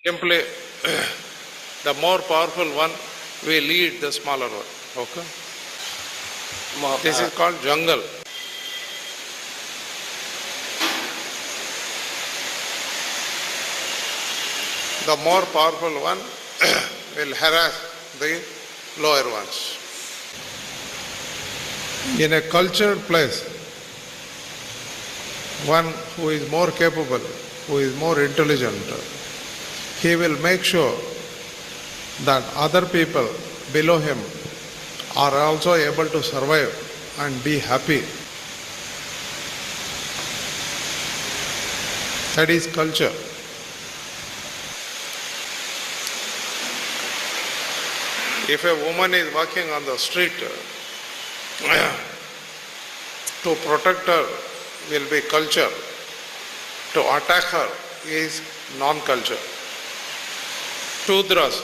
Simply, the more powerful one will lead the smaller one. Okay? This is called jungle. The more powerful one will harass the lower ones. In a cultured place, one who is more capable, who is more intelligent, he will make sure that other people below him are also able to survive and be happy. That is culture. If a woman is walking on the street, to protect her will be culture. To attack her is non-culture. Shudras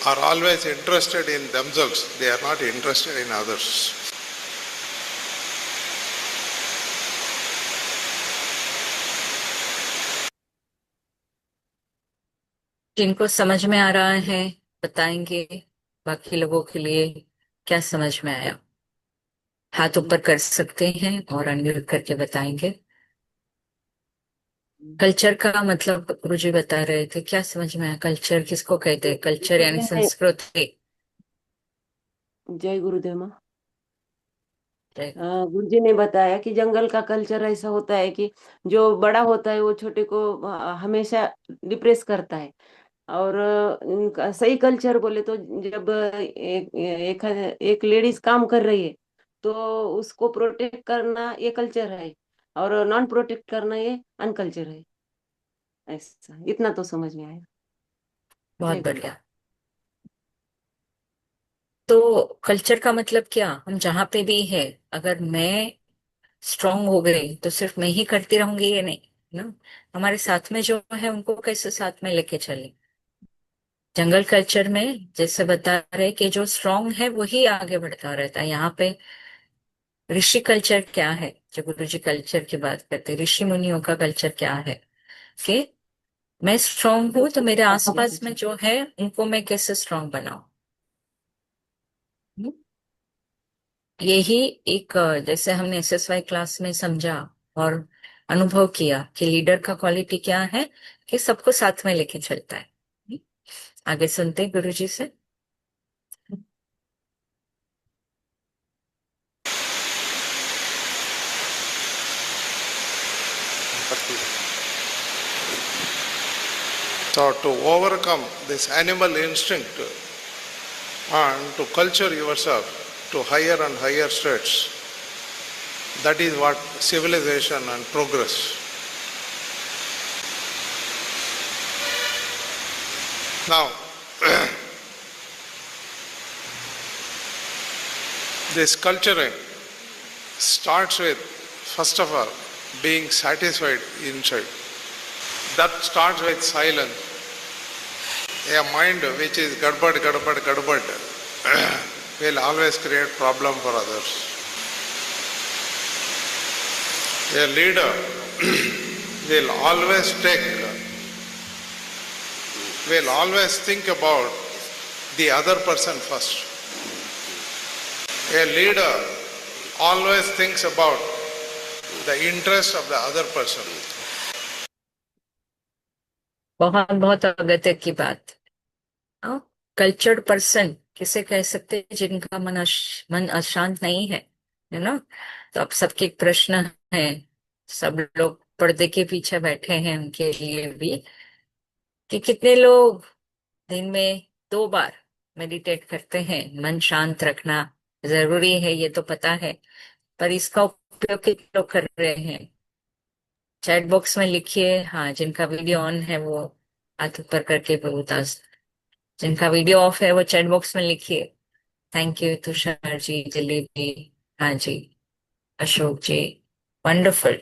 are always interested in themselves. They are not interested in others. जिनको समझ में आ रहा है बताएंगे, बाकी लोगों के लिए क्या समझ में आया? हाथ ऊपर कर सकते हैं और अनम्यूट करके बताएंगे। कल्चर का मतलब गुरुजी बता रहे थे, क्या समझ में आया? कल्चर किसको कहते हैं? कल्चर यानी संस्कृति। जय गुरुदेव माँ। जय। गुरुजी ने बताया कि जंगल का कल्चर ऐसा होता है कि जो बड़ा होता है वो छोटे को हमेशा डिप्रेस करता है। और सही कल्चर बोले तो जब एक लेडीज काम कर रही है तो उसको प्रोटेक्ट करना ये कल्चर है, और नॉन प्रोटेक्ट करना ये अनकल्चर है। ऐसा इतना तो समझ में आया। बहुत जय गुरु। बढ़िया। तो कल्चर का मतलब क्या? हम जहां पे भी है, अगर मैं स्ट्रांग हो गई तो सिर्फ मैं ही करती रहूंगी ये नहीं ना। हमारे साथ में जो है उनको कैसे साथ में लेके चले। जंगल कल्चर में जैसे बता रहे कि जो स्ट्रांग है वही आगे बढ़ता रहता है। यहाँ पे ऋषि कल्चर क्या है? जो गुरु जी कल्चर की बात करते हैं, ऋषि मुनियों का कल्चर क्या है कि मैं स्ट्रांग हूं तो मेरे आसपास में जो है उनको मैं कैसे स्ट्रांग बनाऊं। हम्म? यही एक जैसे हमने एसएसवाई क्लास में समझा और अनुभव किया कि लीडर का क्वालिटी क्या है कि सबको साथ में लेके चलता है। आगे सुनते हैं गुरु जी से। So to overcome this animal instinct and to culture yourself to higher and higher states, that is what civilization and progress. Now, this culturing starts with, first of all, being satisfied inside. That starts with silence. A mind which is gadbad will always create problem for others. A leader will always think about the other person first. A leader always thinks about the interest of the other person. बहुत बहुत अगत्य की बात। Cultured person किसे कह सकते हैं? जिनका मन अशांत नहीं है ना। तो अब सबके एक प्रश्न है, सब लोग पर्दे के पीछे बैठे हैं उनके लिए भी, कि कितने लोग दिन में 2 बार मेडिटेट करते हैं। मन शांत रखना जरूरी है, ये तो पता है, पर इसका उपयोग कितने लोग कर रहे हैं? चैट बॉक्स में लिखिए। हाँ, जिनका वीडियो ऑन है वो हाथ ऊपर करके बता। जिनका वीडियो ऑफ है वो चैट बॉक्स में लिखिए। थैंक यू तुषार जी, दिलीप जी, हाँ जी, अशोक जी, वंडरफुल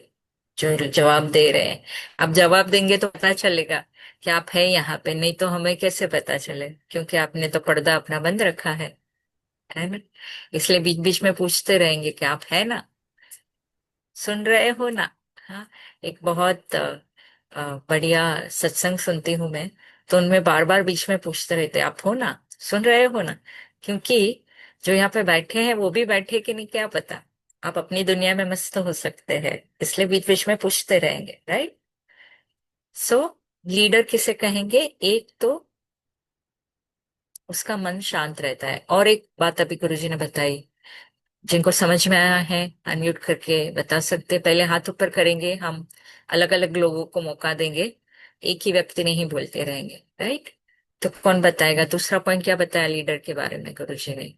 जो जवाब दे रहे हैं। आप जवाब देंगे तो पता चलेगा कि आप है यहाँ पे, नहीं तो हमें कैसे पता चले? क्योंकि आपने तो पर्दा अपना बंद रखा है ना। इसलिए बीच बीच में पूछते रहेंगे कि आप है ना, सुन रहे हो ना। हाँ, एक बहुत बढ़िया सत्संग सुनती हूँ मैं, तो उनमें बार बार बीच में पूछते रहते आप हो ना, सुन रहे हो ना, क्योंकि जो यहाँ पे बैठे हैं वो भी बैठे कि नहीं क्या पता, आप अपनी दुनिया में मस्त हो सकते हैं, इसलिए बीच बीच में पूछते रहेंगे, राइट। सो लीडर किसे कहेंगे, एक तो उसका मन शांत रहता है, और एक बात अभी गुरुजी ने बताई, जिनको समझ में आया है अनम्यूट करके बता सकते, पहले हाथ ऊपर करेंगे हम, अलग अलग लोगों को मौका देंगे, एक ही व्यक्ति नहीं बोलते रहेंगे, राइट। तो कौन बताएगा, दूसरा पॉइंट क्या बताया लीडर के बारे में गुरुजी ने।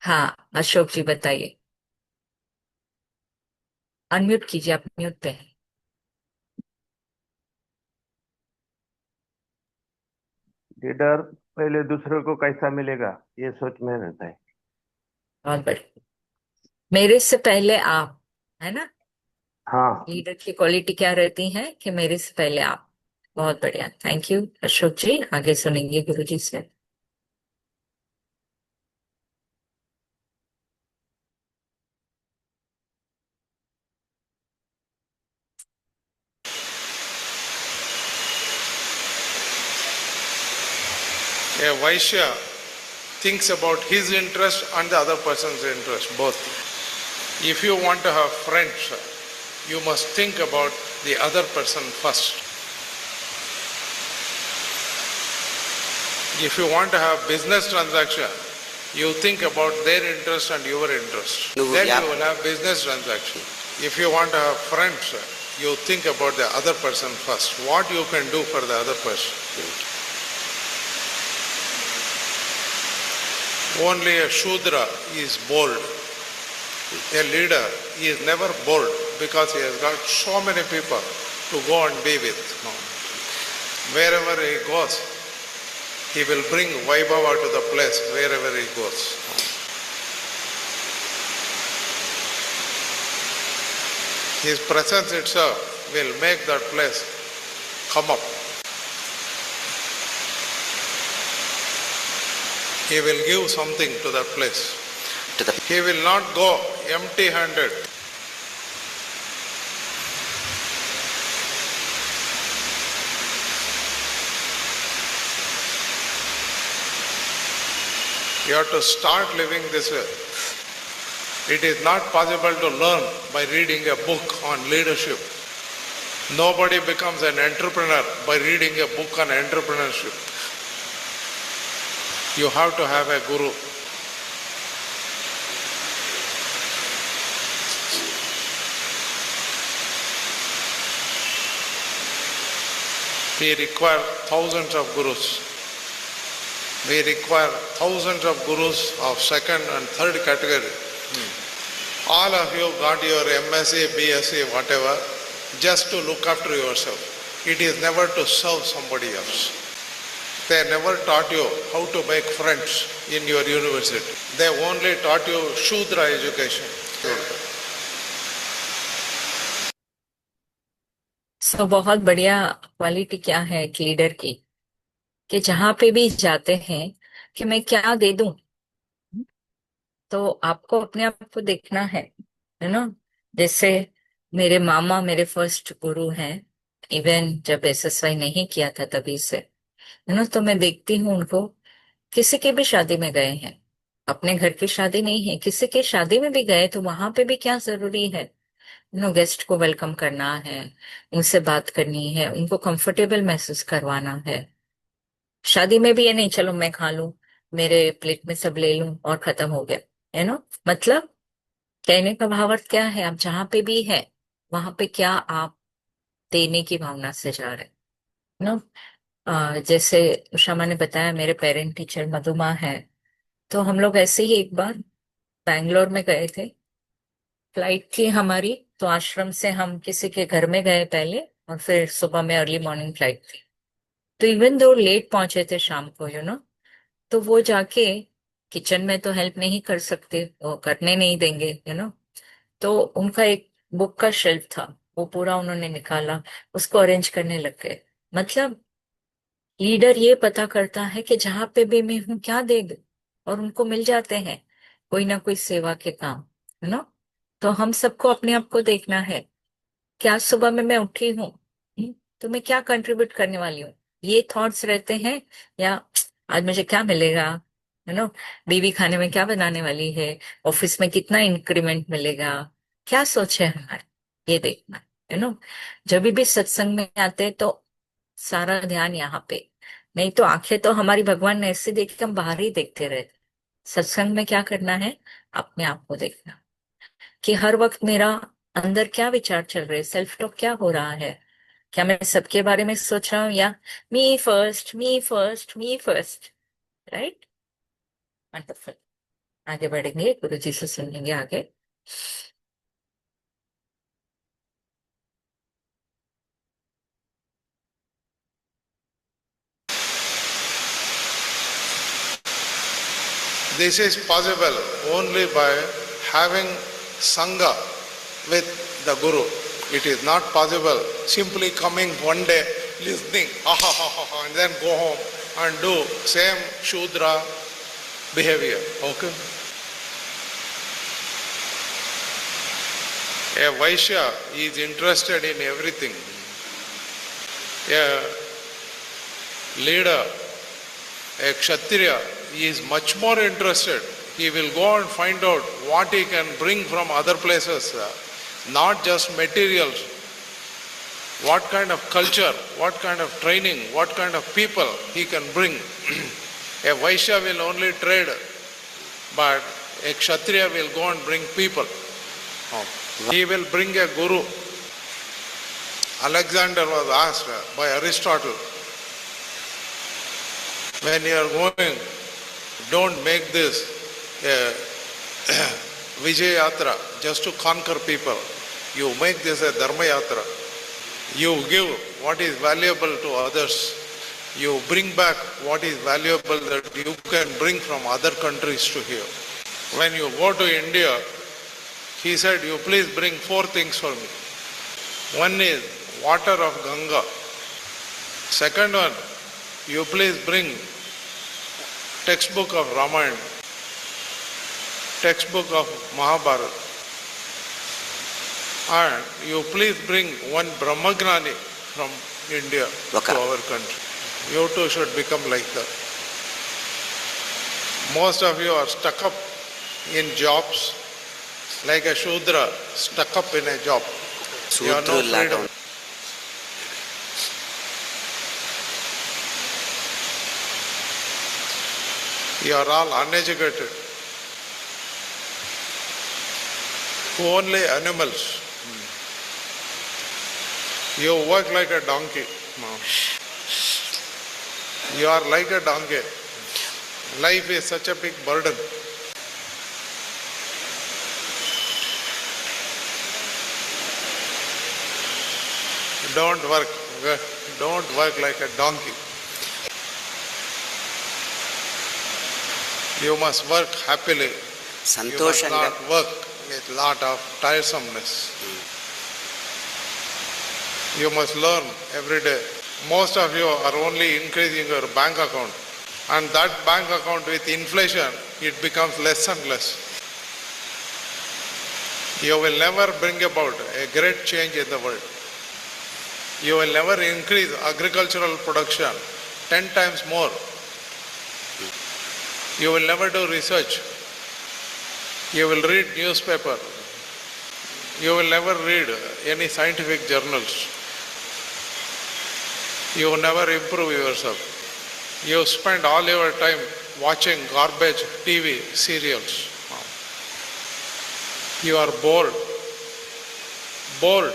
हाँ अशोक जी बताइए, अनम्यूट कीजिए, आप म्यूट पे हैं। लीडर पहले दूसरे को कैसा मिलेगा ये सोच में रहता है। बहुत बढ़िया, मेरे से पहले आप, है ना। हाँ। लीडर की क्वालिटी क्या रहती है कि मेरे से पहले आप। बहुत बढ़िया, थैंक यू अशोक जी, आगे सुनेंगे गुरु जी से। A Vaishya thinks about his interest and the other person's interest, both. If you want to have friends, you must think about the other person first. If you want to have business transaction, you think about their interest and your interest. Then you will have business transaction. If you want to have friends, you think about the other person first. What you can do for the other person. Only a Shudra is bold. A leader is never bold because he has got so many people to go and be with. Wherever he goes, he will bring Vaibhava to the place wherever he goes. His presence itself will make that place come up. He will give something to that place. He will not go empty-handed. You have to start living this way. It is not possible to learn by reading a book on leadership. Nobody becomes an entrepreneur by reading a book on entrepreneurship. You have to have a guru. We require thousands of gurus. We require thousands of gurus of second and third category. All of you got your MSc, BSc, whatever, just to look after yourself. It is never to serve somebody else. They never taught you how to make friends in your university. They only taught you Shudra education. सो बहुत बढ़िया quality क्या है एक leader की, कि जहां पे भी जाते हैं कि मैं क्या दे दूं, तो आपको अपने आप को देखना है ना। जैसे मेरे मामा मेरे फर्स्ट गुरु हैं, इवन जब एसएसवाई नहीं किया था तभी से, है ना। तो मैं देखती हूँ उनको, किसी के भी शादी में गए हैं, अपने घर की शादी नहीं है, किसी के शादी में भी गए, तो वहां पे भी क्या जरूरी है, गेस्ट को वेलकम करना है, उनसे बात करनी है, उनको कंफर्टेबल महसूस करवाना है। शादी में भी ये नहीं चलो मैं खा लूं, मेरे प्लेट में सब ले लूं और खत्म हो गया, है ना। मतलब कहने का भावार्थ क्या है, आप जहां पे भी है वहां पे क्या आप देने की भावना से जा रहे हैं ना। जैसे उषा माँ ने बताया, मेरे पेरेंट टीचर मधुमा है, तो हम लोग ऐसे ही एक बार बैंगलोर में गए थे, फ्लाइट थी हमारी, तो आश्रम से हम किसी के घर में गए पहले, और फिर सुबह में अर्ली मॉर्निंग फ्लाइट थी। तो इवन दो लेट पहुंचे थे शाम को, तो वो जाके किचन में तो हेल्प नहीं कर सकते, वो करने नहीं देंगे, तो उनका एक बुक का शेल्फ था, वो पूरा उन्होंने निकाला, उसको अरेंज करने लग गए। मतलब लीडर ये पता करता है कि जहां पे भी मैं हूं क्या दे दूं, और उनको मिल जाते हैं कोई ना कोई सेवा के काम, है ना। तो हम सबको अपने आप को देखना है। क्या सुबह में मैं उठी हूँ, तो मैं क्या कंट्रीब्यूट करने वाली हूँ, ये थॉट्स रहते हैं। या आज मुझे क्या मिलेगा, बीवी खाने में क्या बनाने वाली है, ऑफिस में कितना इंक्रीमेंट मिलेगा, क्या सोच है हमारे, ये देखना। जब भी सत्संग में आते हैं तो सारा ध्यान यहाँ पे। नहीं तो आंखें तो हमारी भगवान ने ऐसे देखी कि हम बाहर ही देखते रहते। सत्संग में क्या करना है, अपने आप को देखना कि हर वक्त मेरा अंदर क्या विचार चल रहे, सेल्फ टॉक क्या हो रहा है। क्या मैं सबके बारे में सोच रहा हूँ, या मी फर्स्ट, मी फर्स्ट, मी फर्स्ट। राइट। वंडरफुल। आगे बढ़ेंगे, गुरु जी से सुनेंगे आगे। This is possible only by having Sangha with the Guru. It is not possible simply coming one day, listening, ha ha ha ha, ha, and then go home and do same Shudra behavior. Okay? A Vaishya is interested in everything. A leader, a Kshatriya, is much more interested. He will go and find out what he can bring from other places, not just materials. What kind of culture, what kind of training, what kind of people he can bring. A Vaishya will only trade, but a Kshatriya will go and bring people. He will bring a guru. Alexander was asked by Aristotle, when you are going, don't make this Vijay Yatra just to conquer people. You make this a Dharma Yatra. You give what is valuable to others. You bring back what is valuable that you can bring from other countries to here. When you go to India, he said, you please bring 4 things for me. One is water of Ganga. Second one, you please bring textbook of Ramayana, textbook of Mahabharata, and you please bring one Brahmagnani from India to our country. You too should become like that. Most of you are stuck up in jobs, like a Shudra stuck up in a job. You have no freedom. You are all uneducated. Only animals. You work like a donkey. You are like a donkey. Life is such a big burden. Don't work like a donkey. You must work happily. You must not work with lot of tiresomeness. You must learn every day. Most of you are only increasing your bank account, and that bank account with inflation, it becomes less and less. You will never bring about a great change in the world. You will never increase agricultural production 10 times more. You will never do research. You will read newspaper. You will never read any scientific journals. You will never improve yourself. You spend all your time watching garbage TV serials. You are bored. Bored.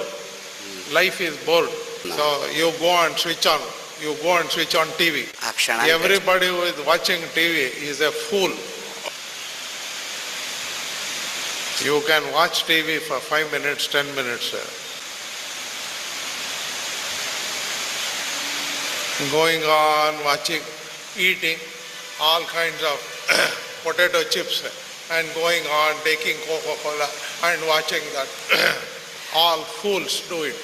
Life is bored. So you go and switch on. You go and switch on TV. Everybody who is watching TV is a fool. You can watch TV for 5 minutes, 10 minutes. Going on, watching, eating all kinds of potato chips and going on, taking Coca-Cola and watching that. All fools do it.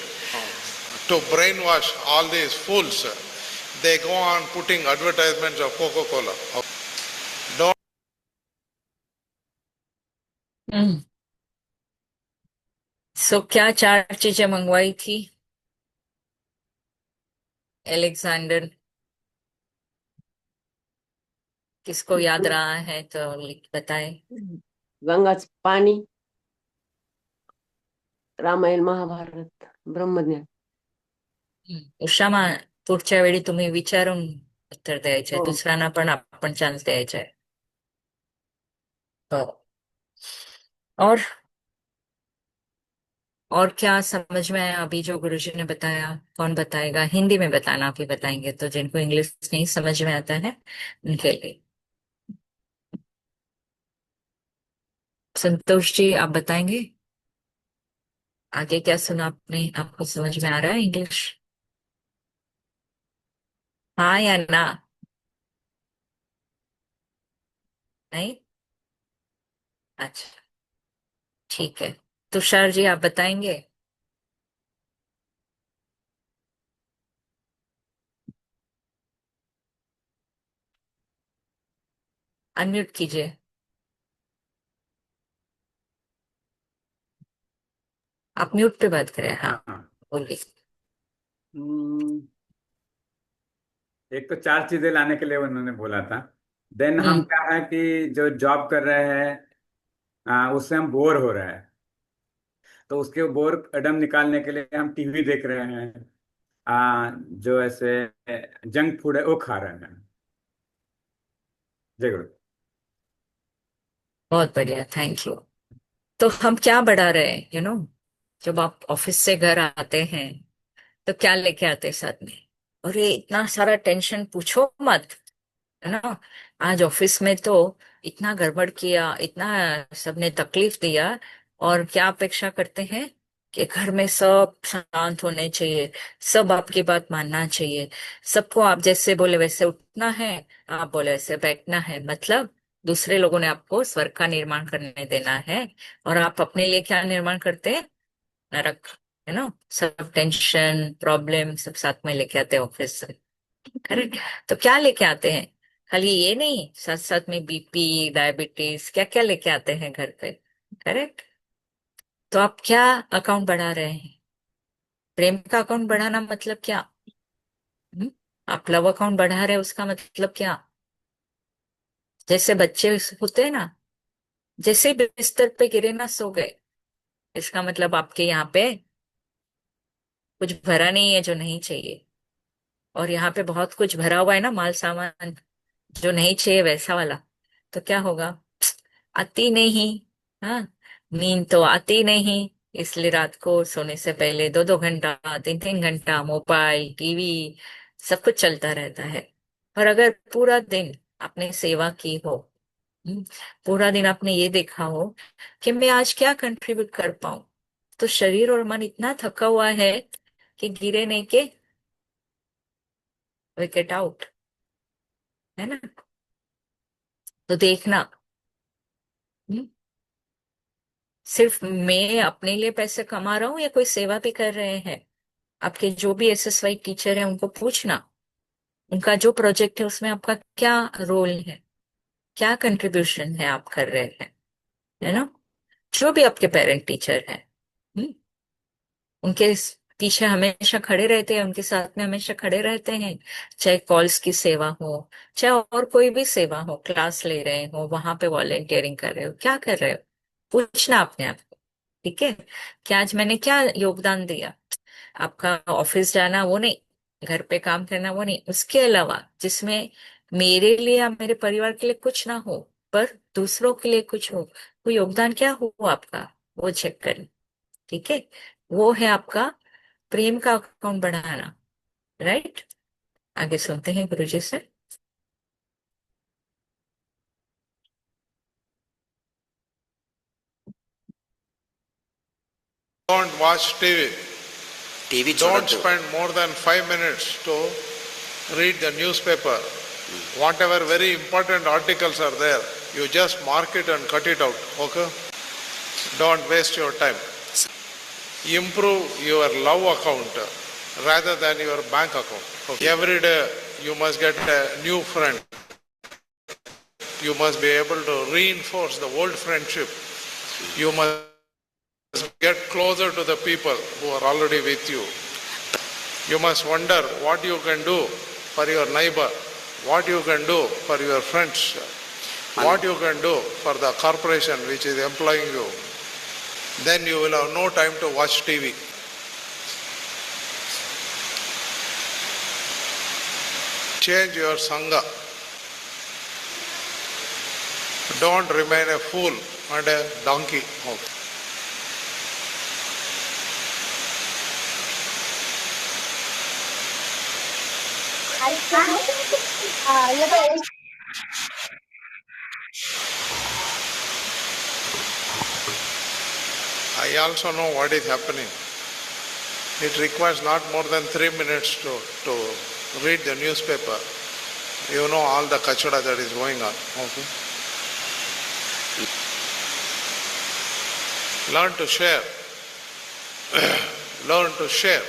To brainwash all these fools, they go on putting advertisements of Coca-Cola. Don't सो क्या 4 चीजें मंगवाई थी Alexander? किसको याद रहा है तो बताए। गंगा पानी, रामायण महाभारत, ब्रह्मज्ञान. उषा मा पुढच्या वेळी तुम्ही विचारून उत्तर द्यायचंय, हो. दुसऱ्यांना पण आपण चान्स द्यायचंय. हो. और और क्या समझ में आया अभी जो गुरुजी ने बताया? कौन बताएगा? हिंदी में बताना, आप ही बताएंगे तो जिनको इंग्लिश नहीं समझ में आता है उनके लिए. संतोष जी, आप बताएंगे आगे क्या सुना आपने? आपको समझ में आ रहा है इंग्लिश? हाँ या ना? नहीं? अच्छा, ठीक है. तुषार जी, आप बताएंगे? अनम्यूट कीजिए. आप म्यूट पे बात करें. हाँ, हाँ हाँ। बोलिए. हम्म, एक तो 4 चीजें लाने के लिए उन्होंने बोला था. देन हम क्या है कि जो जॉब कर रहे हैं उससे हम बोर हो रहे हैं. तो उसके बोर एडम निकालने के लिए हम टीवी देख रहे हैं. जो ऐसे जंक फूड है वो खा रहे हैं. जय गुरु. बहुत बढ़िया, थैंक यू. तो हम क्या बढ़ा रहे हैं, जब आप ऑफिस से घर आते हैं तो क्या लेके आते हैं साथ में? अरे इतना सारा टेंशन पूछो मत, है ना. आज ऑफिस में तो इतना गड़बड़ किया, इतना सबने तकलीफ दिया, और क्या अपेक्षा करते हैं कि घर में सब शांत होने चाहिए, सब आपकी बात मानना चाहिए, सबको आप जैसे बोले वैसे उठना है, आप बोले वैसे बैठना है. मतलब दूसरे लोगों ने आपको स्वर्ग का निर्माण करने देना है, और आप अपने लिए क्या निर्माण करते हैं? नरक, है ना. सब टेंशन प्रॉब्लम सब साथ में लेके आते हैं ऑफिस से. करेक्ट. तो क्या लेके आते हैं? खाली ये नहीं, साथ साथ में बीपी डायबिटीज क्या क्या लेके आते हैं घर पे. करेक्ट. तो आप क्या अकाउंट बढ़ा रहे हैं? प्रेम का अकाउंट बढ़ाना मतलब क्या? हम्म? आप लव अकाउंट बढ़ा रहे हैं, उसका मतलब क्या? जैसे बच्चे होते हैं ना, जैसे ही बिस्तर पे गिरे ना सो गए, इसका मतलब आपके यहाँ पे कुछ भरा नहीं है जो नहीं चाहिए, और यहाँ पे बहुत कुछ भरा हुआ है ना, माल सामान जो नहीं चाहिए वैसा वाला. तो क्या होगा? आती नहीं. हाँ, नींद तो आती नहीं. इसलिए रात को सोने से पहले 2-2 घंटा 3-3 घंटा मोबाइल टीवी सब कुछ चलता रहता है. और अगर पूरा दिन आपने सेवा की हो, हम्म, पूरा दिन आपने ये देखा हो कि मैं आज क्या कंट्रीब्यूट कर पाऊं, तो शरीर और मन इतना थका हुआ है कि गिरे नहीं के विकेट आउट, है ना. तो देखना, हम्म, सिर्फ मैं अपने लिए पैसे कमा रहा हूँ या कोई सेवा भी कर रहे हैं. आपके जो भी एसएसवाई टीचर है उनको पूछना, उनका जो प्रोजेक्ट है उसमें आपका क्या रोल है, क्या कंट्रीब्यूशन है आप कर रहे हैं, है ना. जो भी आपके पेरेंट टीचर हैं, हम्म, उनके पीछे हमेशा खड़े रहते हैं, उनके साथ में हमेशा खड़े रहते हैं. चाहे कॉल्स की सेवा हो, चाहे और कोई भी सेवा हो, क्लास ले रहे हो, वहां पे वॉलेंटियरिंग कर रहे हो, क्या कर रहे हो, पूछना अपने आप को. ठीक है, कि आज मैंने क्या योगदान दिया. आपका ऑफिस जाना वो नहीं, घर पे काम करना वो नहीं, उसके अलावा जिसमें मेरे लिए या मेरे परिवार के लिए कुछ ना हो पर दूसरों के लिए कुछ हो, वो योगदान क्या हो आपका, वो चेक करें. ठीक है, वो है आपका प्रेम का अकाउंट बढ़ाना. राइट. आगे सुनते हैं गुरुजी से. Don't watch TV. TV Don't చూడొద్దు. spend more than 5 minutes to read the newspaper. Whatever very important articles are there, you just mark it and cut it out. Okay? Don't waste your time. Improve your love account rather than your bank account. Okay. Every day you must get a new friend. You must be able to reinforce the old friendship. You must get closer to the people who are already with you. You must wonder what you can do for your neighbor, what you can do for your friends, what you can do for the corporation which is employing you. Then you will have no time to watch TV. Change your sangha. Don't remain a fool and a donkey. I also know what is happening. It requires not more than 3 minutes to read the newspaper. You know all the kachada that is going on. Okay. Learn to share. Learn to share.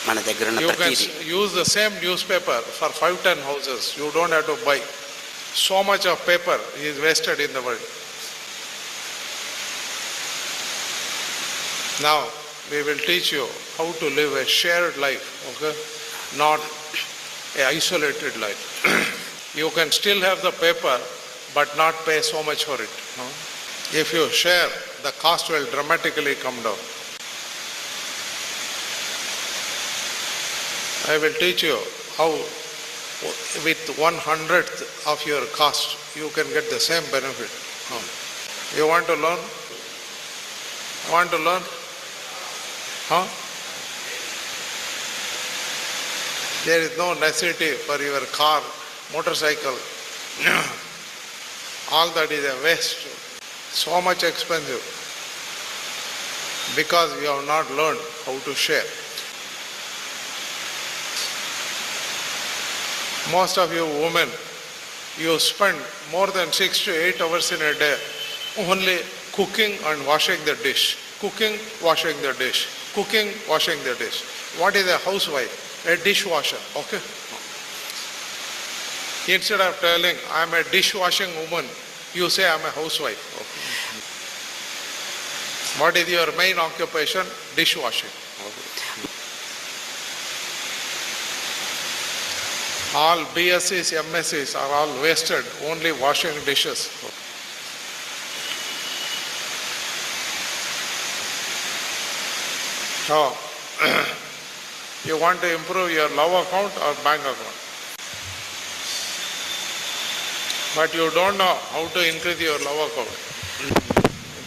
మన దగ్గర ఉన్న You can ప్రతిదీ use the same newspaper for 5-10 houses. You don't have to buy. So much of paper is wasted in the world. Now we will teach you how to live a shared life, okay? Not a isolated life. You can still have the paper but not pay so much for it. No? If you share, the cost will dramatically come down. I will teach you how with 1/100th of your cost you can get the same benefit. You want to learn? Want to learn? Huh? There is no necessity for your car, motorcycle. All that is a waste. So much expensive. Because you have not learned how to share. Most of you women, you spend more than 6 to 8 hours in a day only cooking and washing the dish. Cooking, washing the dish. Cooking, washing the dish. What is a housewife? A dishwasher, okay? Instead of telling, I am a dishwashing woman, you say I am a housewife. Okay. What is your main occupation? Dishwashing. Okay. All BScs, MScs are all wasted only washing dishes. So, you want to improve your love account or bank account? But you don't know how to increase your love account. You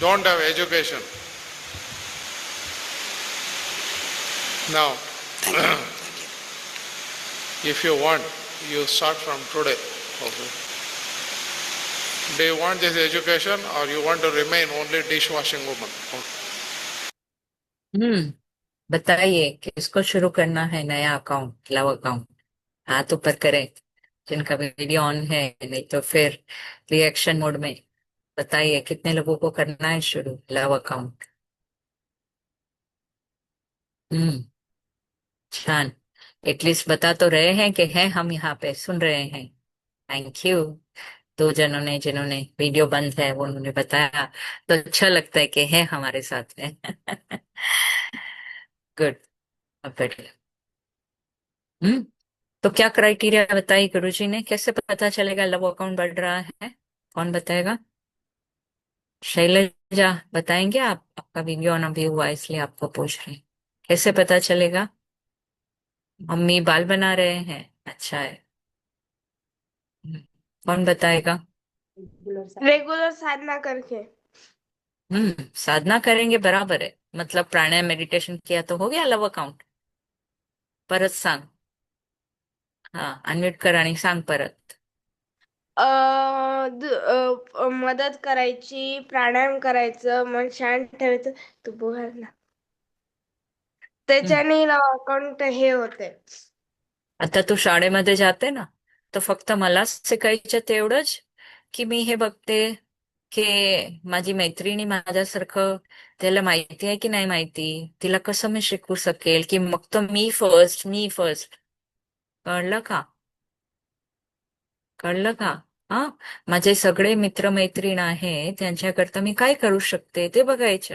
don't have education. Now, Thank you. if you want, you start from today. Okay. Do you want this education or you want to remain only dishwashing woman? Okay. बताइए किसको शुरू करना है नया account, love account? हाथ ऊपर करें जिनका वीडियो ऑन है, नहीं तो फिर रिएक्शन मोड में बताइए कितने लोगों को करना है शुरू लव अकाउंट। छान, एटलीस्ट बता तो रहे हैं कि हैं, हम यहाँ पे सुन रहे हैं। Thank you. 2 जनों ने जिन्होंने वीडियो बंद है वो उन्होंने बताया, तो अच्छा लगता है कि है हमारे साथ में। गुड। अब बैठिए। तो क्या क्राइटेरिया बताई गुरुजी ने, कैसे पता चलेगा लव अकाउंट बढ़ रहा है? कौन बताएगा? शैलजा बताएंगे आप? आपका वीडियो ऑन अभी हुआ इसलिए आपको पूछ रहे हैं, कैसे पता चलेगा? मम्मी बाल बना रहे हैं, अच्छा है। कौन बताएगा? रेगुलर साधना करके। साधना करेंगे बराबर है, मतलब प्राणायाम मेडिटेशन किया तो हो गया लव अकाउंट? परत सांग। हाँ, अनम्यूट कर आणि सांग परत। मदत करायची, प्राणायाम करायचं, मन शांत ठेवायचं. तू बोल ना, त्याच्याने अकाउंट हे होते. आता तू शाळेमध्ये जाते ना, तर फक्त मलाच शिकायचं तेवढंच की मी हे बघते की माझी मैत्रिणी माझ्यासारखं त्याला माहिती आहे की नाही माहिती, तिला कसं मी शिकवू शकेल, की मग तो मी फर्स्ट. कळलं का? कळलं का? हा, माझे सगळे मित्रमैत्रीण आहे त्यांच्याकरता मी काय करू शकते ते बघायचं.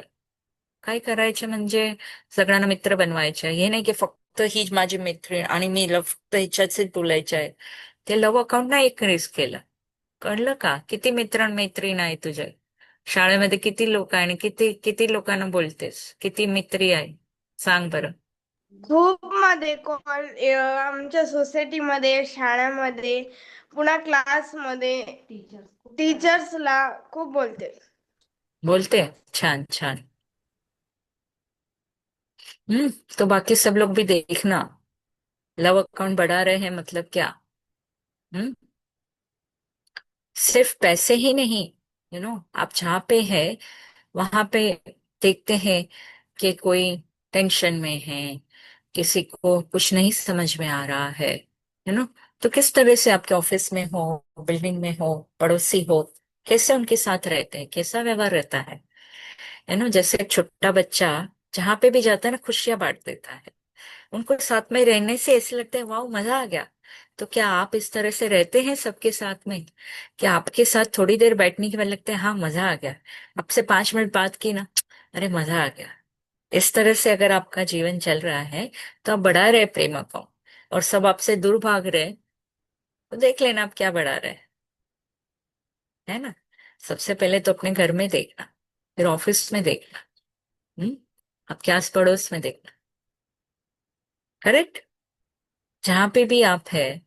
काय करायचं म्हणजे सगळ्यांना मित्र बनवायचे. हे नाही की फक्त ही माझी मैत्रीण आणि मी फक्त हिच्याच बोलायचं आहे. ते लव्ह अकाउंट नाही इन्क्रीज केलं. कळलं का? किती मैत्रीण आहे तुझ्या शाळेमध्ये? किती लोक आहे आणि किती किती लोकांना बोलतेस? किती मित्री आहे सांग बरं. खूप मध्ये आमच्या सोसायटीमध्ये, शाळेमध्ये, पुन्हा क्लासमध्ये, टीचर्सला खूप बोलते. बोलते? छान छान. तो बाकी सब लोग भी देखना, लव अकाउंट बढ़ा रहे हैं मतलब क्या? हम्म सिर्फ पैसे ही नहीं, आप जहाँ पे है वहां पे देखते हैं कि कोई टेंशन में है, किसी को कुछ नहीं समझ में आ रहा है, तो किस तरह से आपके ऑफिस में हो, बिल्डिंग में हो, पड़ोसी हो, कैसे उनके साथ रहते हैं, कैसा व्यवहार रहता है, जैसे एक छोटा बच्चा जहां पे भी जाता है ना खुशियां बांट देता है, उनको साथ में रहने से ऐसे लगता है वाह मजा आ गया। तो क्या आप इस तरह से रहते हैं सबके साथ में? क्या आपके साथ थोड़ी देर बैठने के बाद लगता है हाँ मजा आ गया, आपसे 5 मिनट बात की ना, अरे मजा आ गया? इस तरह से अगर आपका जीवन चल रहा है तो आप बढ़ा रहे प्रेम को, और सब आपसे दूर भाग रहे, तो देख लेना आप क्या बढ़ा रहे हैं, है ना? सबसे पहले तो अपने घर में देखना, फिर ऑफिस में देखना, हम्म आपके आस पड़ोस में देखना। करेक्ट? जहां पे भी आप है,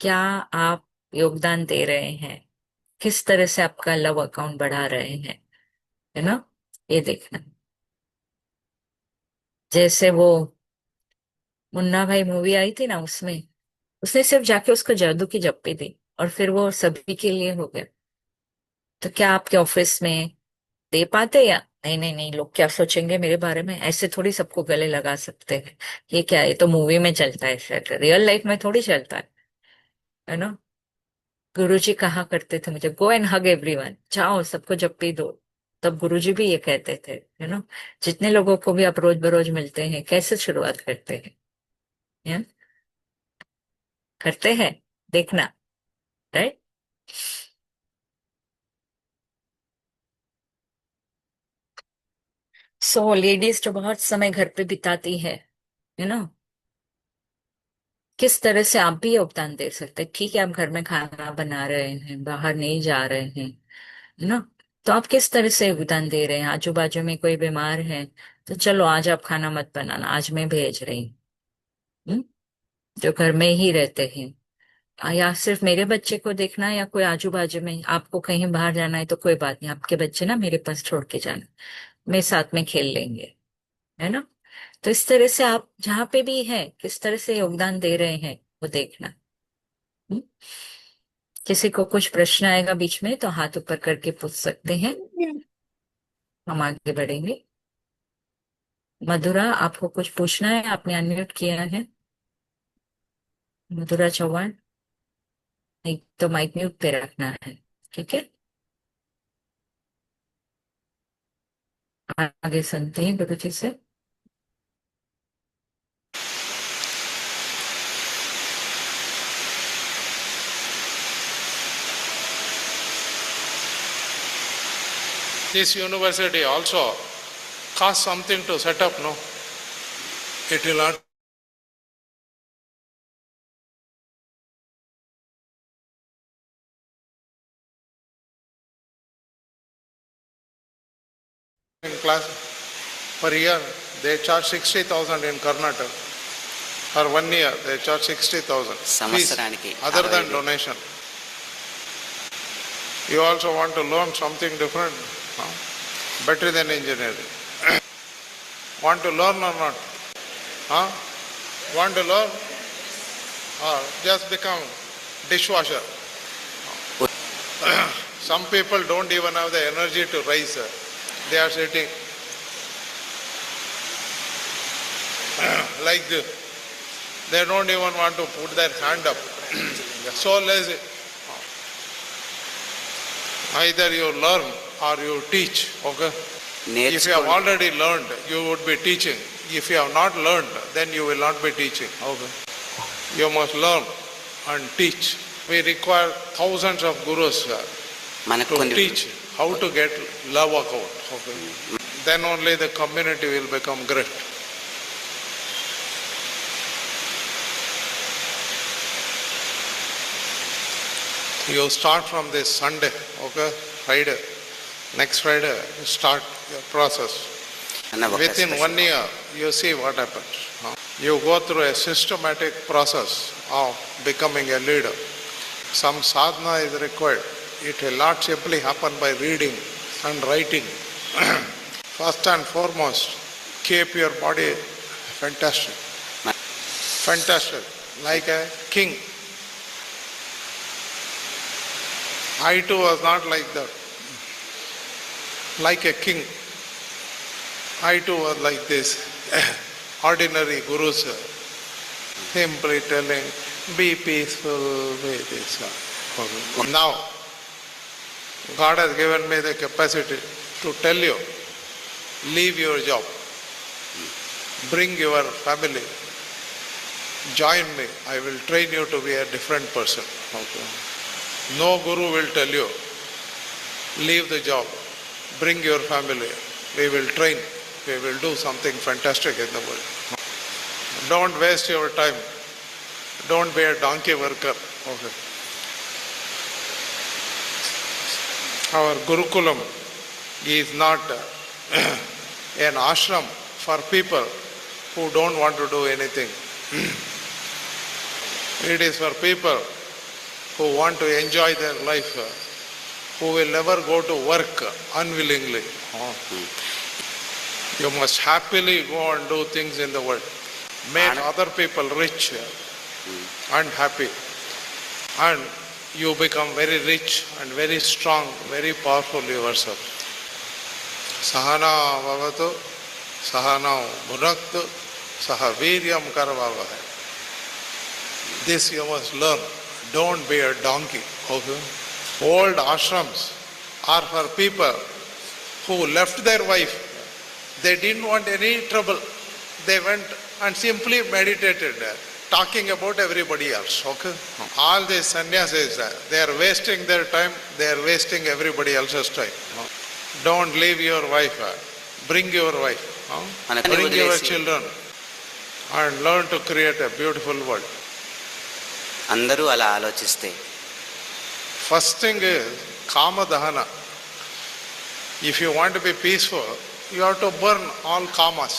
क्या आप योगदान दे रहे हैं? किस तरह से आपका लव अकाउंट बढ़ा रहे हैं, है ना? ये देखना। जैसे वो मुन्ना भाई मूवी आई थी ना, उसमें उसने सिर्फ जाके उसको जादू की जप्पी दी और फिर वो सभी के लिए हो गया। तो क्या आपके ऑफिस में दे पाते? या नहीं नहीं नहीं, लोग क्या सोचेंगे मेरे बारे में, ऐसे थोड़ी सबको गले लगा सकते हैं। ये क्या है, ये तो मूवी में चलता है, शायद रियल लाइफ में थोड़ी चलता है ना? गुरुजी कहा करते थे मुझे, गो एंड हग एवरीवन, जाओ सबको जप्पी दो। तब गुरुजी भी ये कहते थे, जितने लोगों को भी आप रोज बरोज मिलते हैं कैसे शुरुआत करते हैं, या? करते हैं, देखना, राइट? सो लेडीज जो बहुत समय घर पे बिताती है, यू नो किस तरह से आप भी योगदान दे सकते हैं। ठीक है, आप घर में खाना बना रहे हैं, बाहर नहीं जा रहे हैं, तो आप किस तरह से योगदान दे रहे हैं? आजू बाजू में कोई बीमार है तो चलो आज आप खाना मत बनाना, आज मैं भेज रही हूँ। हम्म? जो घर में ही रहते हैं, या सिर्फ मेरे बच्चे को देखना, या कोई आजू बाजू में आपको कहीं बाहर जाना है तो कोई बात नहीं, आपके बच्चे ना मेरे पास छोड़ के जाना, मैं साथ में खेल लेंगे, है ना? तो इस तरह से आप जहां पे भी है किस तरह से योगदान दे रहे हैं वो देखना। हम्म? किसी को कुछ प्रश्न आएगा बीच में तो हाथ ऊपर करके पूछ सकते हैं, हम आगे बढ़ेंगे। मधुरा, आपको कुछ पूछना है? आपने अनम्यूट किया है। मधुरा चौहान, नहीं तो माइक म्यूट पे रखना है, ठीक है? आगे सुनते हैं गुरु जी से। This university also costs something to set up, no? It will not. In class per year, they charge 60,000 in Karnataka. For 1 year, they charge 60,000 fees, సంవత్సరానికి other than 60,000. donation. You also want to learn something different, huh? Better than engineering. Want to learn or not? Huh? Want to learn? Or just become dishwasher? Some people don't even have the energy to rise. They are sitting like this. They don't even want to put their hand up. They're so lazy. Either you learn or you teach, okay? If you have నేర్చుకోండి. already learned, you would be teaching. If you have not learned, then you will not be teaching, okay? You must learn and teach. We require thousands of gurus మనకు to కొన్ని teach how to get love out. Okay. Then only the community will become great. You start from this Sunday, okay, Friday. Next Friday, you start your process. అన్న ఒక Within special- 1 year, you see what happens. You go through a systematic process of becoming a leader. Some sadhana is required. It will not simply happen by reading and writing. First and foremost, keep your body fantastic. Fantastic, like a king. I too was not like that. Like a king. I too was like this. Ordinary gurus simply telling, be peaceful, be this. Now, God has given me the capacity to tell you, leave your job, bring your family, join me. I will train you to be a different person. Okay. No guru will tell you, leave the job, bring your family, we will train, we will do something fantastic in the world. Don't waste your time. Don't be a donkey worker. Okay. Our Gurukulam is not an ashram for people who don't want to do anything. It is for people who want to enjoy their life, who will never go to work unwillingly. You must happily go and do things in the world. Make other people rich and happy. And you become very rich and very strong, very powerful yourself. Sahana bhavatu, sahana bhunaktu, saha viryam karavavahe. This you must learn. Don't be a donkey. Okay? Old ashrams are for people who left their wife. They didn't want any trouble. They went and simply meditated, talking about everybody else. Okay? All these sannyasis, they are wasting their time. They are wasting everybody else's time. Don't leave your wife. Bring your wife. Bring your children and learn to create a beautiful world. అందరూ అలా ఆలోచిస్తే First thing is kama dahana. If you want to be peaceful, you have to burn all kamas.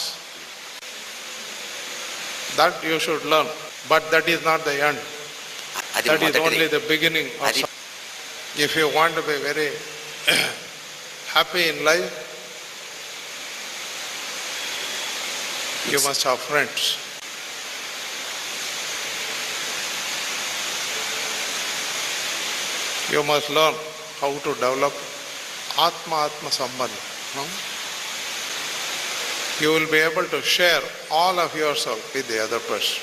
That you should learn. But that is not the end. అది That is మొదటిది only the beginning of అది If you want to be very happy in life, you must have friends. You must learn how to develop Atma Sambandha. You will be able to share all of yourself with the other person.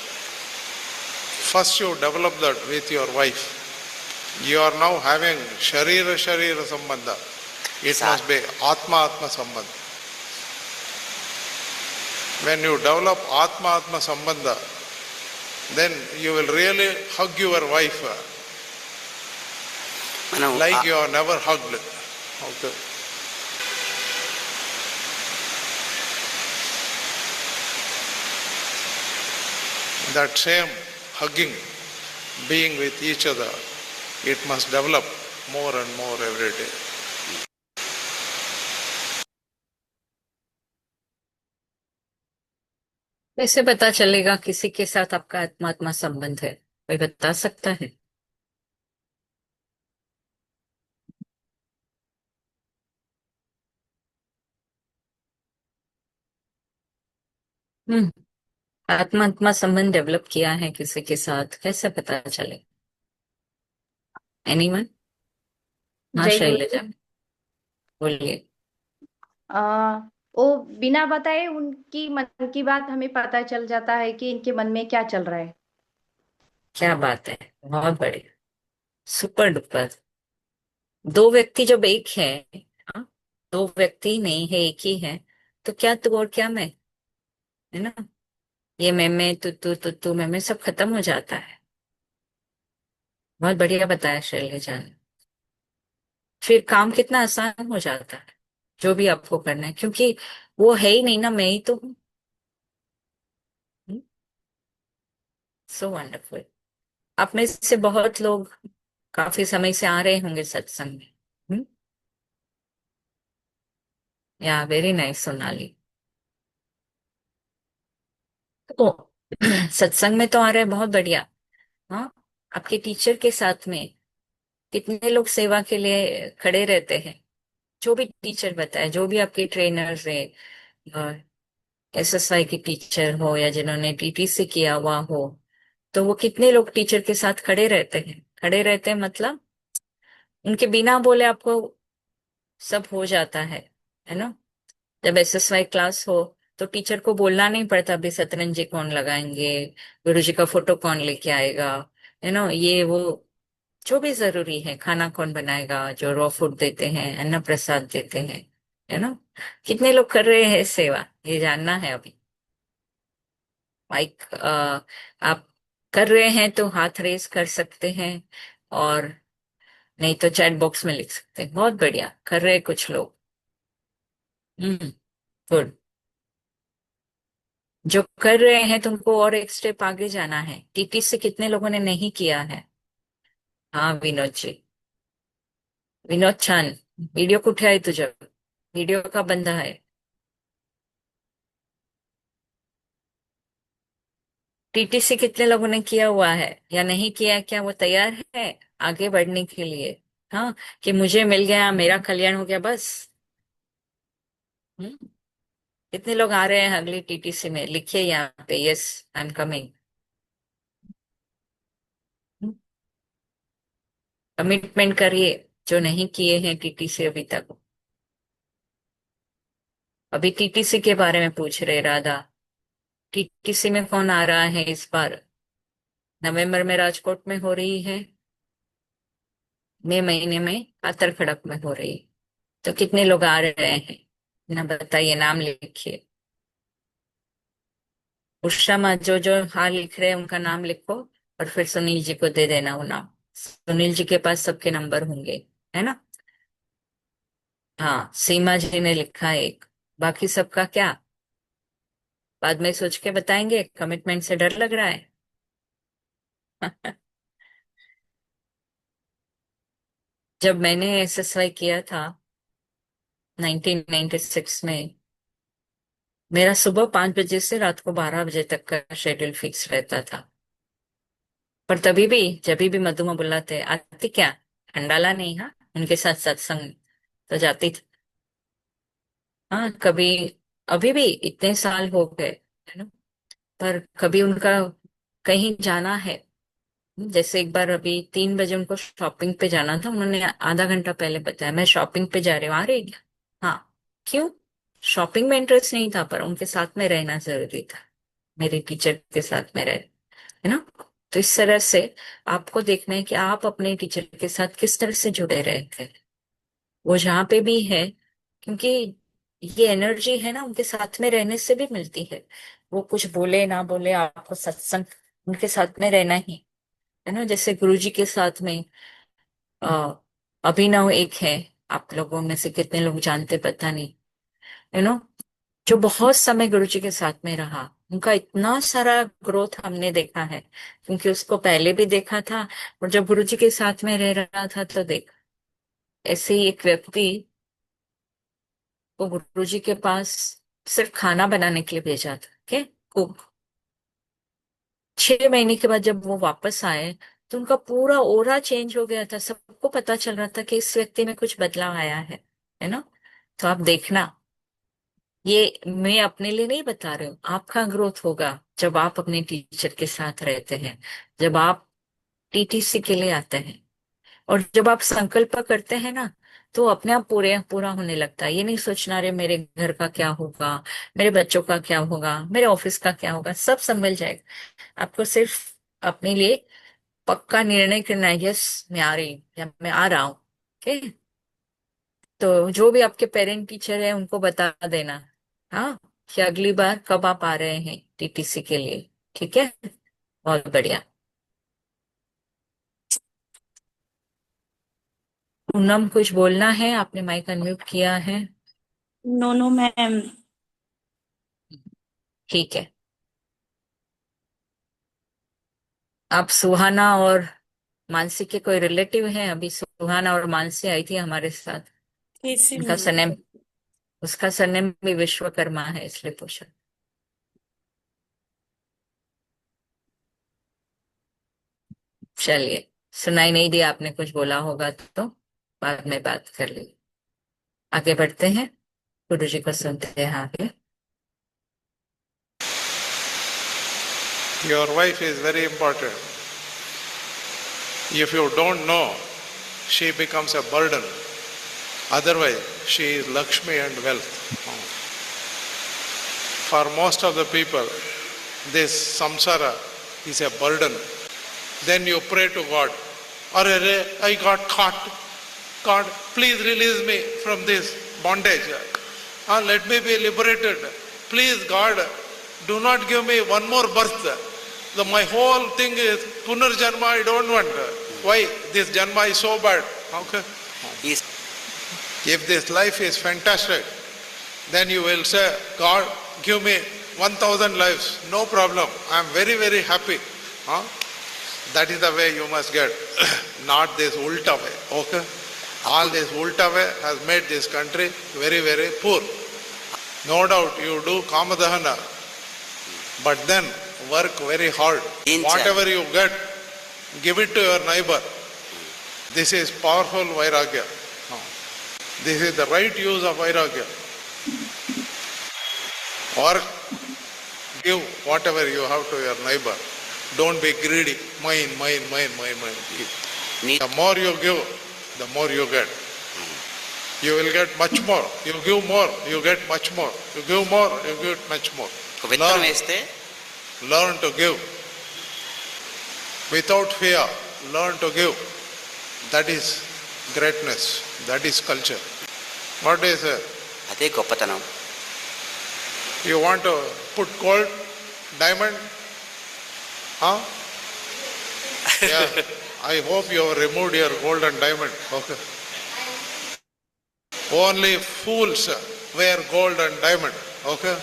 First you develop that with your wife. You are now having Sharira Sambandha. It must be Atma Sambandha. When you develop Atma Sambandha, then you will really hug your wife మనం like you have never hugged. Okay. That same hugging, being with each other, it must develop more and more every day. कैसे पता चलेगा किसी के साथ आपका आत्मा संबंध है? कोई बता सकता है? आत्मा संबंध डेवलप किया है किसी के साथ, कैसे पता चले? एनीवन? हाँ जय गुरु। शैलजा बोलिए। वो बिना बताए उनकी मन की बात हमें पता चल जाता है कि इनके मन में क्या चल रहा है। क्या बात है, बहुत बढ़िया, सुपर डुपर। दो व्यक्ति जब एक है, हाँ, दो व्यक्ति नहीं है, एक ही है, तो क्या तू और क्या मैं, है ना? ये मैं तू मैं सब खत्म हो जाता है। बहुत बढ़िया बताया शैलजा ने। फिर काम कितना आसान हो जाता है, जो भी आपको करना है, क्योंकि वो है ही नहीं ना, मैं ही तो हूँ। So wonderful. आप में से बहुत लोग काफी समय से आ रहे होंगे सत्संग में। या वेरी नाइस सोनाली। तो सत्संग में तो आ रहे हैं, बहुत बढ़िया। हाँ, आपके टीचर के साथ में कितने लोग सेवा के लिए खड़े रहते हैं? जो भी टीचर बताए, जो भी आपके ट्रेनर्स है, एसएसवाई की टीचर हो या जिन्होंने टीटीसी किया हुआ हो, तो वो कितने लोग टीचर के साथ खड़े रहते हैं? खड़े रहते हैं मतलब उनके बिना बोले आपको सब हो जाता है ना। जब एसएसवाई क्लास हो तो टीचर को बोलना नहीं पड़ता, अभी सतरंज जी कौन लगाएंगे, गुरु जी का फोटो कौन लेके आएगा, ये वो, जो भी जरूरी है, खाना कौन बनाएगा, जो रॉ फूड देते हैं, अन्न प्रसाद देते हैं, है ना। कितने लोग कर रहे हैं सेवा, ये जानना है अभी। माइक आप कर रहे हैं तो हाथ रेस कर सकते हैं, और नहीं तो चैट बॉक्स में लिख सकते हैं। बहुत बढ़िया कर रहे हैं कुछ लोग। गुड। जो कर रहे हैं तुमको और एक स्टेप आगे जाना है। टीटी से कितने लोगों ने नहीं किया है? हाँ विनोद जी, विनोद छान, वीडियो कुठे आहे तुझं? वीडियो का बंद है? टीटीसी कितने लोगों ने किया हुआ है या नहीं किया है? क्या वो तैयार है आगे बढ़ने के लिए? हाँ, कि मुझे मिल गया, मेरा कल्याण हो गया बस। हम्म? कितने लोग आ रहे हैं अगली टीटीसी में? लिखिए यहाँ पे, yes I am coming. Commitment करिए, जो नहीं किए हैं टीटीसी अभी तक। अभी टीटीसी के बारे में पूछ रहे राधा। टीटीसी में कौन आ रहा है इस बार? नवंबर में राजकोट में हो रही है, मई महीने में कातर खड़क में हो रही है। तो कितने लोग आ रहे हैं ना, बताइए, नाम लिखिए। उषा माँ, जो जो हाँ लिख रहे हैं उनका नाम लिखो, और फिर सुनील जी को दे देना वो नाम। सुनील जी के पास सबके नंबर होंगे, है ना। हाँ, सीमा जी ने लिखा है एक। बाकी सबका क्या, बाद में सोच के बताएंगे, कमिटमेंट से डर लग रहा है। जब मैंने एसएसवाई किया था 1996 में, मेरा सुबह 5 बजे से रात को 12 बजे तक का शेड्यूल फिक्स रहता था। पर तभी भी, जब भी मधुमा बुलाते आती क्या, खंडाला नहीं, हाँ उनके साथ सत्संग तो जाती थी। हाँ कभी, अभी भी इतने साल हो गए, है ना, पर कभी उनका कहीं जाना है। जैसे एक बार अभी 3 बजे उनको शॉपिंग पे जाना था, उन्होंने आधा घंटा पहले बताया मैं शॉपिंग पे जा रही हूँ, आ रही है क्या? हाँ। क्यों? शॉपिंग में इंटरेस्ट नहीं था, पर उनके साथ में रहना जरूरी था, मेरे टीचर के साथ में रहे, है ना। तो इस तरह से आपको देखना है कि आप अपने टीचर के साथ किस तरह से जुड़े रहते हैं, वो जहाँ पे भी है। क्योंकि ये एनर्जी है ना, उनके साथ में रहने से भी मिलती है। वो कुछ बोले ना बोले, आपको सत्संग उनके साथ में रहना ही, है ना। जैसे गुरु जी के साथ में अ, अभिनव एक है, आप लोगों में से कितने लोग जानते पता नहीं, यू नो, जो बहुत समय गुरु जी के साथ में रहा। उनका इतना सारा ग्रोथ हमने देखा है, क्योंकि उसको पहले भी देखा था, और जब गुरु जी के साथ में रह रहा था तो देखा। ऐसे ही एक व्यक्ति को गुरु जी के पास सिर्फ खाना बनाने के लिए भेजा था, के कुक। 6 महीने के बाद जब वो वापस आए, तो उनका पूरा ओरा चेंज हो गया था, सबको पता चल रहा था कि इस व्यक्ति में कुछ बदलाव आया है ना। तो आप देखना, ये मैं अपने लिए नहीं बता रही हूँ, आपका ग्रोथ होगा जब आप अपने टीचर के साथ रहते हैं, जब आप टीटीसी के लिए आते हैं, और जब आप संकल्प करते हैं ना, तो अपने आप पूरे पूरा होने लगता है। ये नहीं सोचना रे मेरे घर का क्या होगा, मेरे बच्चों का क्या होगा, मेरे ऑफिस का क्या होगा, सब संभल जाएगा। आपको सिर्फ अपने लिए पक्का निर्णय करना है, यस मैं आ रही हूँ या मैं आ रहा हूँ। ओके, तो जो भी आपके पेरेंट टीचर है उनको बता देना, हाँ, कि अगली बार कब आप आ रहे हैं टीटीसी के लिए। ठीक है, बहुत बढ़िया। पूनम कुछ बोलना है? आपने माइक अनम्यूट किया है। No no ma'am. ठीक है। आप सुहाना और मानसी के कोई रिलेटिव हैं? अभी सुहाना और मानसी आई थी हमारे साथ। कैसे उनका नहीं? सरनेम उसका सरनेम भी विश्वकर्मा है, इसलिए पूछा। चलिए, सुनाई नहीं दिया, आपने कुछ बोला होगा तो बाद में बात कर ली। आगे बढ़ते हैं, गुरु जी को सुनते हैं आगे। Your wife is very important. If you don't know, she becomes a burden. Otherwise, she is Lakshmi and wealth. For most of the people, this samsara is a burden. Then you pray to God, Arre, I got caught. God, please release me from this bondage. Let me be liberated. Please, God, do not give me one more birth. My whole thing is punarjanma, I don't want. Why? This janma is so bad. Okay. Is If this life is fantastic, then you will say, God, give me 1,000 lives. No problem. I am very, very happy. Huh? That is the way you must get. Not this ulta way. Okay. All this ulta way has made this country very, very poor. No doubt you do kamadahana, but then work very hard. Whatever you get, give it to your neighbor. This is powerful vairagya. This is the right use of vairagya. Work, give whatever you have to your neighbor. Don't be greedy. Mine. need The more you give, the more you get. You will get much more. You give more, you get much more. You give more, you get much more. ఒక విత్తనం వేస్తే Learn to give. Without fear, learn to give. That is greatness. That is culture. What is it? అదే గొప్పతనం. You want to put gold, diamond? Huh? Yeah. I hope you have removed your gold and diamond. Okay. Only fools wear gold and diamond. Okay.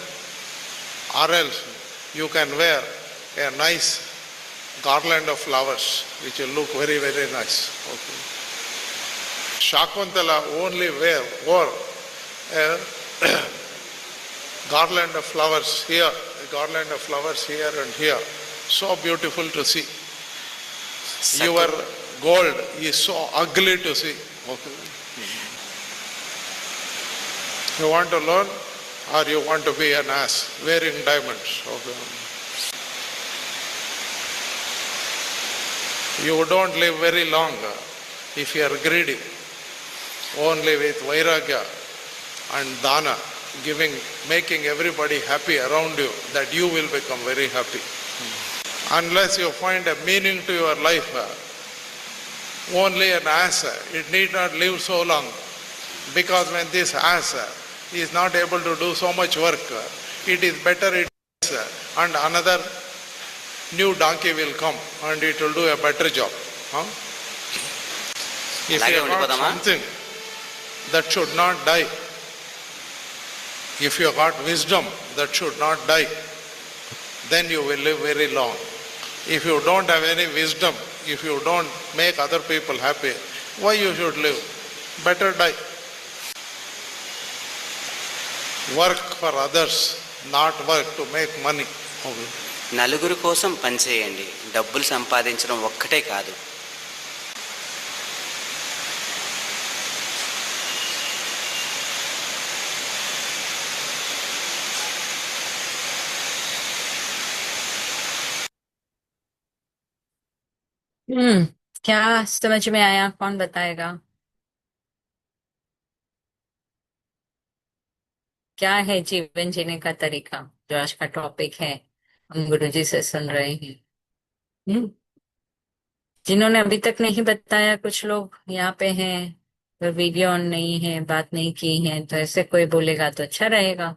Or else you can wear a nice garland of flowers which will look very, very nice. Okay. Shakuntala only wore a garland of flowers here, a garland of flowers here and here. So beautiful to see. Your gold is so ugly to see. Okay. You want to learn or you want to be an ass wearing diamonds? Okay. You don't live very long if you are greedy. Only with vairagya and dana, making everybody happy around you, that you will become very happy. Unless you find a meaning to your life, only an ass, it need not live so long. Because when this ass is not able to do so much work, it is better it dies, and another new donkey will come and it will do a better job. Huh? If అలాగే you got ఉండిపోదామా? something that should not die, if you got wisdom that should not die, then you will live very long. If you don't have any wisdom, if you don't make other people happy, why you should live? Better die. Work for others, not work to make money. Okay. నలుగురు కోసం పనిచేయండి, డబ్బులు సంపాదించడం ఒక్కటే కాదు. क्या समझ में आया? कौन बताएगा? क्या है जीवन जीने का तरीका, जो आज का टॉपिक है, हम गुरुजी से सुन रहे हैं। जिन्होंने अभी तक नहीं बताया, कुछ लोग यहाँ पे हैं, तो वीडियो ऑन नहीं है, बात नहीं की है, तो ऐसे कोई बोलेगा तो अच्छा रहेगा,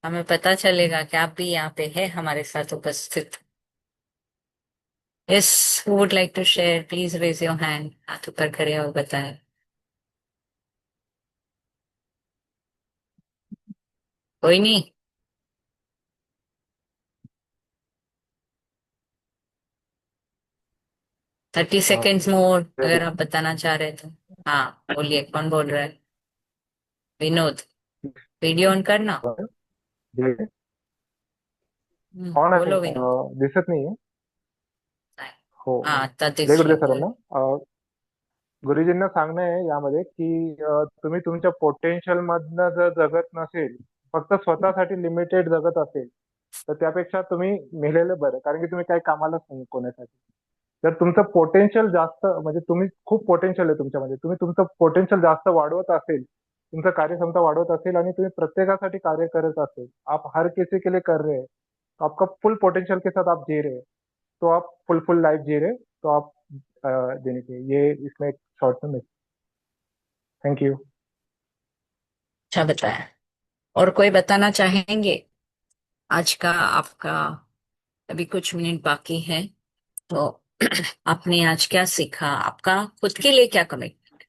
हमें पता चलेगा कि आप भी यहाँ पे है हमारे साथ उपस्थित। Yes, who would like to share, please raise your hand, हाथ ऊपर करें और बताएं। कोई नहीं? 30 सेकेंड्स मोर अगर आप बताना चाह रहे तो। हाँ, बोलिए, कौन बोल रहा है? विनोद, वीडियो ऑन करना। ऑन आहे बोलो विनोद। दिसत नाहीये. हो. हाँ, आता जय दिसतोय, गुरुदेव बोल. सरांना. गुरुजींना सांगणं आहे यामध्ये की तुम्ही तुमच्या पोटेन्शियल मधनं जर जगत नसेल, फक्त स्वतःसाठी लिमिटेड जगत असेल, तर त्यापेक्षा तुम्ही मेलेलं बरं. कारण की तुम्ही काही कामालाच नाही कोणासाठी. जर तुमचं पोटेन्शियल जास्त म्हणजे तुम्ही खूप पोटेन्शियल आहे तुमच्यामध्ये, तुम्ही तुमचं पोटेन्शियल जास्त वाढवत असेल, तुमचं कार्यक्षमता वाढवत असेल आणि तुम्ही प्रत्येकासाठी कार्य करत असेल, आप हर किसी के लिए कर रहे हैं, तो आपका फुल पोटेंशियल के साथ आप जी रहे हैं, तो आप फुल लाइफ जी रहे हैं, तो आप देने चाहिए. ये इसमें एक शॉर्ट में. Thank you. अच्छा बताया। और कोई बताना चाहेंगे? आज का आपका अभी कुछ मिनट बाकी है, तो आपने आज क्या सीखा? आपका खुद के लिए क्या कमिटमेंट?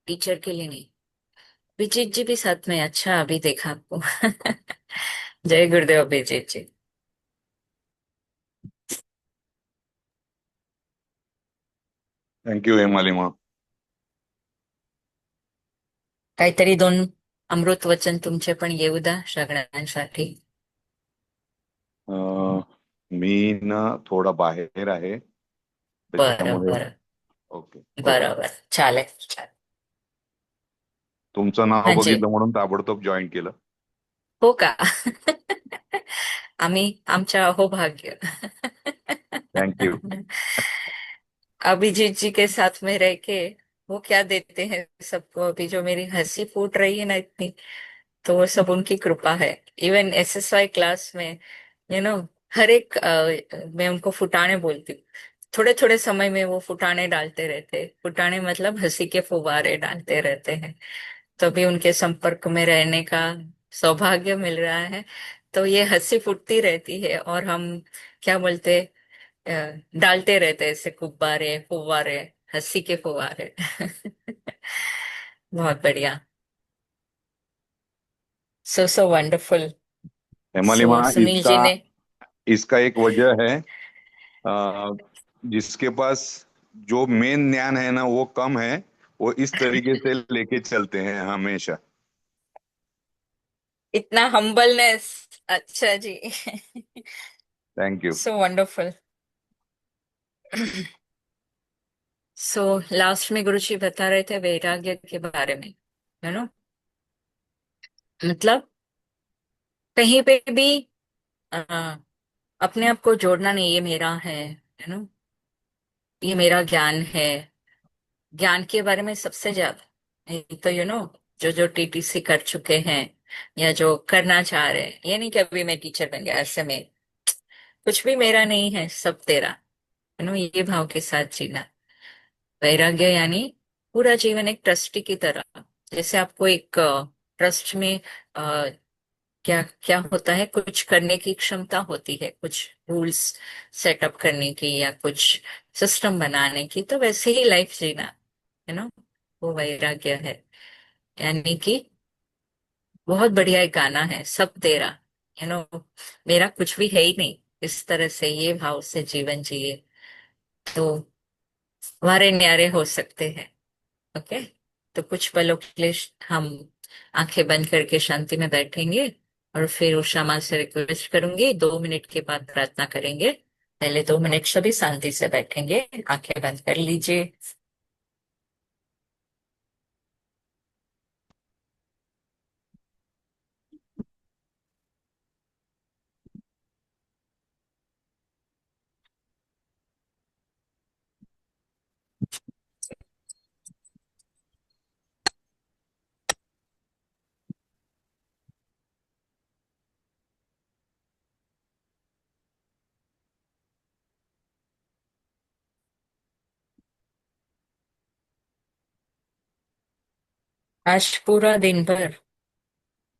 टीचर के लिए नहीं? अभिजीत जी भी साथ में, अच्छा अभी देखा आपको। जय गुरुदेव अभिजीत जी. थँक्यू हेमालिमा. काहीतरी दोन अमृत वचन तुमचे पण येऊ द्या सगळ्यांसाठी. मी ना थोडा बाहेर आहे बरं त्याच्यामुळे. बरं ओके. बरोबर, चालेल चालेल. तुमचं नाव हाँ जी. बघितलं म्हणून ताबडतोब जॉईन केलं. हो का? आम्ही आमच्या अहोभाग्य. थँक्यू. अभिजीत जी के साथ में रह के वो क्या देते हैं सबको, अभी जो मेरी हंसी फूट रही है ना इतनी, तो वो सब उनकी कृपा है. इवन एसएसवाई क्लास में, यू नो, हर एक मैं उनको फुटाने बोलती हूँ. थोड़े थोड़े समय में वो फुटाने डालते रहते, फुटाने मतलब हंसी के फुवारे डालते रहते हैं. तो अभी उनके संपर्क में रहने का सौभाग्य मिल रहा है, तो ये हंसी फूटती रहती है और हम क्या बोलते, डालते रहते हैं ऐसे गुब्बारे फुव्वारे, हंसी के फुव्वारे. बहुत बढ़िया. So wonderful. हेमालिमा, सो सुनील इसका जी ने. इसका एक वजह है. अ, जिसके पास जो मेन ज्ञान है ना वो कम है, वो इस तरीके से लेके चलते हैं हमेशा. इतना हम्बलनेस. अच्छा जी. Thank you. So wonderful. So last में गुरुजी बता रहे थे वैराग्य के बारे में, है ना. मतलब कहीं पे भी अ, अपने आप को जोड़ना नहीं, ये मेरा है ना, ये मेरा ज्ञान है. ज्ञान के बारे में सबसे ज्यादा ये तो जो जो टीटीसी कर चुके हैं या जो करना चाह रहे हैं, ये नहीं कि अभी मैं टीचर बन गया, ऐसे में कुछ भी मेरा नहीं है, सब तेरा, है ना, ये भाव के साथ जीना. वैराग्य यानी पूरा जीवन एक ट्रस्टी की तरह. जैसे आपको एक ट्रस्ट में क्या क्या होता है, कुछ करने की क्षमता होती है, कुछ रूल्स सेटअप करने की या कुछ सिस्टम बनाने की, तो वैसे ही लाइफ जीना, है ना, वो वैराग्य है. यानी कि बहुत बढ़िया एक गाना है, सब तेरा, मेरा कुछ भी है ही नहीं, इस तरह से ये भाव से जीवन जिए तो वारे न्यारे हो सकते हैं. ओके. तो कुछ पलों के लिए हम आंखें बंद करके शांति में बैठेंगे और फिर उषा माँ से रिक्वेस्ट करूंगी, 2 मिनट के बाद प्रार्थना करेंगे. पहले 2 मिनट सभी शांति से बैठेंगे, आंखें बंद कर लीजिए. आज पूरा दिन भर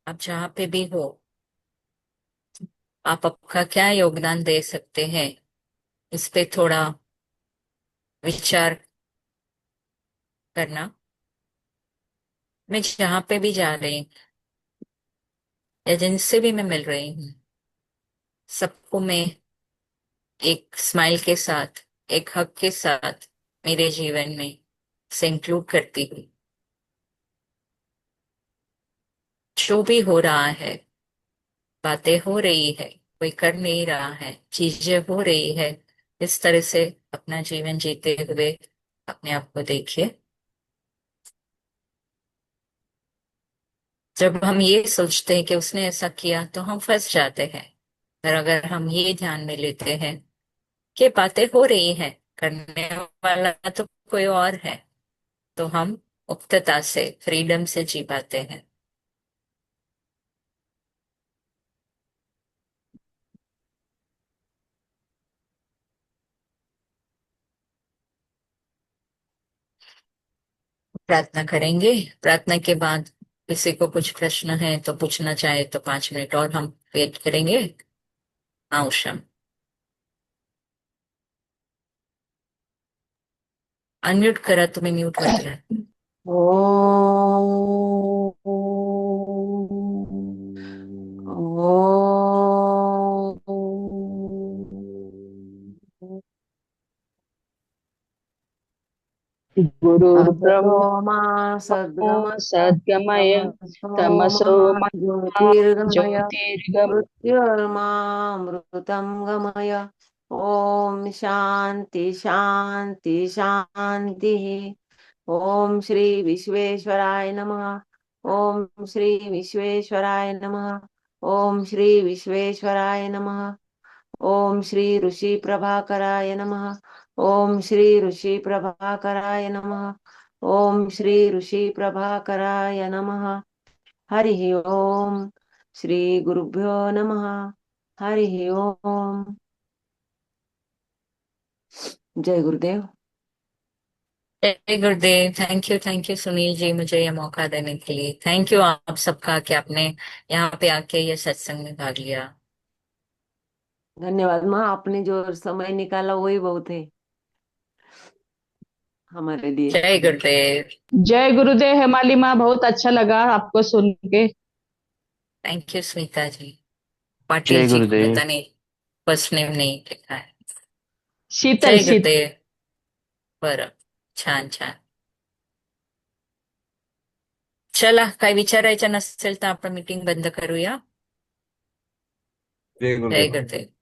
आप जहाँ पे भी हो, आप आपका क्या योगदान दे सकते हैं, इस पे थोड़ा विचार करना। मैं जहां पे भी जा रही हूँ या जिनसे भी मैं मिल रही हूँ, सबको मैं एक स्माइल के साथ, एक हग के साथ मेरे जीवन में से इंक्लूड करती हूँ। जो भी हो रहा है, बातें हो रही है, कोई कर नहीं रहा है, चीजें हो रही है, इस तरह से अपना जीवन जीते हुए अपने आप को देखिए। जब हम ये सोचते हैं कि उसने ऐसा किया तो हम फंस जाते हैं। पर अगर हम ये ध्यान में लेते हैं कि बातें हो रही हैं, करने वाला तो कोई और है, तो हम मुक्तता से, फ्रीडम से जी पाते हैं। प्रार्थना करेंगे। प्रार्थना के बाद किसी को कुछ प्रश्न है तो पूछना चाहे तो 5 मिनट और हम वेट करेंगे। हाँ उषा, अनम्यूट करा, तुम्हें म्यूट मत रहा। असतो गुरुर्ब्रह्मा मा सद्गमय सद्गमय तमसो तमसो मा मा ज्योतिर्गमय ज्योतिर्गमय मृत्युर्मामृतं गमय। ओम शांति शांति शांति। ओम श्री विश्वेश्वराय नमः। ओम श्री विश्वेश्वराय नमः। ओम श्री विश्वेश्वराय नमः। ओम श्री ऋषि प्रभाकराय नमः। ओम श्री ऋषि प्रभाकराय नमः। ओम श्री ऋषि प्रभाकराय नमः। हरि ओम। श्री गुरुभ्यो नमः। हरि ओम। जय गुरुदेव। जय गुरुदेव। थैंक यू सुनील जी, मुझे ये मौका देने के लिए। थैंक यू आप सबका कि आपने यहाँ पे आके ये सत्संग में भाग लिया। धन्यवाद माँ, आपने जो समय निकाला वही बहुत है हमारे लिए। जय गुरुदेव। जय गुरुदेव। हेमाली माँ, बहुत अच्छा लगा आपको सुन के। थैंक यू स्मिता जी। पाटिल जय जी, गुरुदेव। पता नहीं फर्स्ट नेम नहीं लिखा है। शीतल जय शीत गुरुदेव। बरं, छान छान. चला, काही विचारायचं नसेल तर आपण मीटिंग बंद करूया. जय जय गुरुदेव. गुरुदेव.